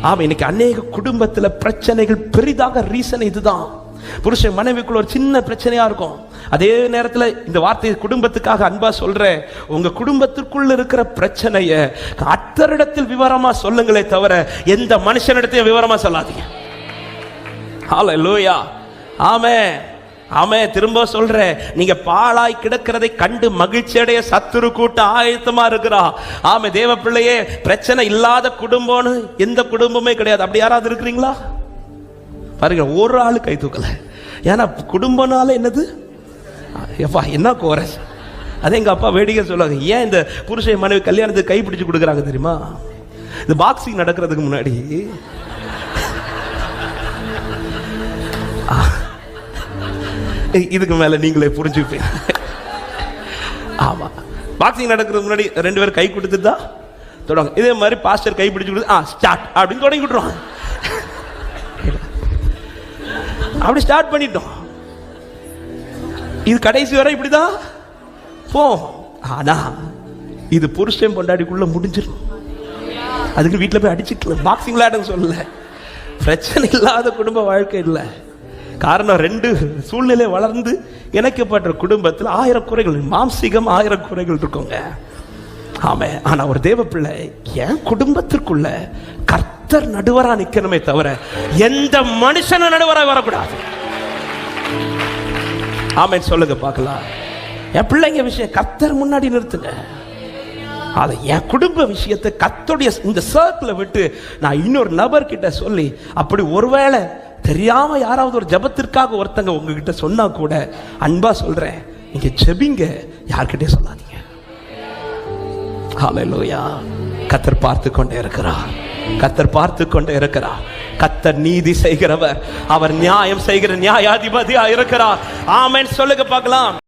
ஆமா, இன்னைக்கு அநேக குடும்பத்துல பிரச்சனைகள் பெரிதாக ரீசன் இதுதான். புருஷன் மனைவிக்குள்ள ஒரு சின்ன பிரச்சனையா இருக்கும். அதே நேரத்துல இந்த வார்த்தையை குடும்பத்துக்காக அன்பா சொல்றேன், உங்க குடும்பத்திற்குள்ள இருக்கிற பிரச்சனைய கர்த்தரிடத்தில் விவரமா சொல்லுங்களே தவிர எந்த மனுஷனிடத்தையும் விவரமா சொல்லாதீங்க. ஹல்லேலூயா, ஆமென், ஆமென். திரும்ப சொல்றேன், நீங்க பாழாய் கிடக்கிறதை கண்டு மகிழ்ச்சி அடைய சத்துரு கூட்ட ஆயத்தமா இருக்கிறா. ஆமென். தேவ பிள்ளையே, பிரச்சனை இல்லாத குடும்பம்னு எந்த குடும்பமே கிடையாது. அப்படி யாராவது இருக்கிறீங்களா பாருங்க, ஒரு ஆளு கை தூக்கல. ஏன்னா குடும்பம்னால என்னது, எப்பா என்ன கோரஸ். அதே எங்க அப்பா வேடிக்கை சொல்லுவாங்க, ஏன் இந்த புருஷ மனைவி கல்யாணத்துக்கு கை பிடிச்சு கொடுக்குறாங்க தெரியுமா? இந்த பாக்ஸிங் நடக்கிறதுக்கு முன்னாடி இதுக்கு மேல நீங்களே புரிஞ்சுப்பீங்க. ஆமா, பாக்ஸிங் நடக்கிறதுக்கு முன்னாடி 2 பேரும் கை கொடுத்துட்டா தொடங்க. இதே மாதிரி பாஸ்டர் கை பிடிச்சு கொடுத்து ஸ்டார்ட் அப்படின்னு தொடங்கி விட்டுருவாங்க. அப்படி ஸ்டார்ட் பண்ணிட்டோம். இது கடைசி வரை இப்படிதான் போ. ஆனா இது புருஷன் பொண்டாடிக்குள்ள முடிஞ்சிடும். அதுக்கு வீட்டில் போய் அடிச்சுட்டு பாக்ஸிங் விளையாட சொல்லல. பிரச்சனை இல்லாத குடும்ப வாழ்க்கை இல்லை. காரணம் 2 சூழ்நிலை வளர்ந்து இணைக்கப்பட்ட குடும்பத்தில் 1000 குறைகள், மாம்சீகம் 1000 குறைகள் இருக்குங்க. ஆமே. ஆனா ஒரு தேவ பிள்ளை என் குடும்பத்திற்குள்ள கர்த்தர் நடுவரா நிக்கணுமே தவிர எந்த மனுஷன நடுவரா வரக்கூடாது. ஆமென் சொல்லுங்க பார்க்கலாம். என் பிள்ளைங்க விஷயம் கர்த்தர் முன்னாடி நிறுத்துங்க. அதை என் குடும்ப விஷயத்தை கர்த்தருடைய இந்த சர்க்கிளை விட்டு நான் இன்னொரு நபர் கிட்ட சொல்லி, அப்படி ஒருவேளை தெரியாம யாராவது ஒரு ஜபத்திற்காக ஒருத்தங்க உங்ககிட்ட சொன்னா கூட அன்பா சொல்றேன், நீங்க ஜெபிங்க, யார்கிட்டயும் சொல்லாதீங்க. ஹல்லேலூயா. கர்த்தர் பார்த்து கொண்டே இருக்கிறார். கர்த்தர் பார்த்து கொண்டே இருக்கிறார். கர்த்தர் நீதி செய்கிறவர், அவர் நியாயம் செய்கிற நியாயாதிபதியா இருக்கிறார். ஆமென் சொல்லுங்க பார்க்கலாம்.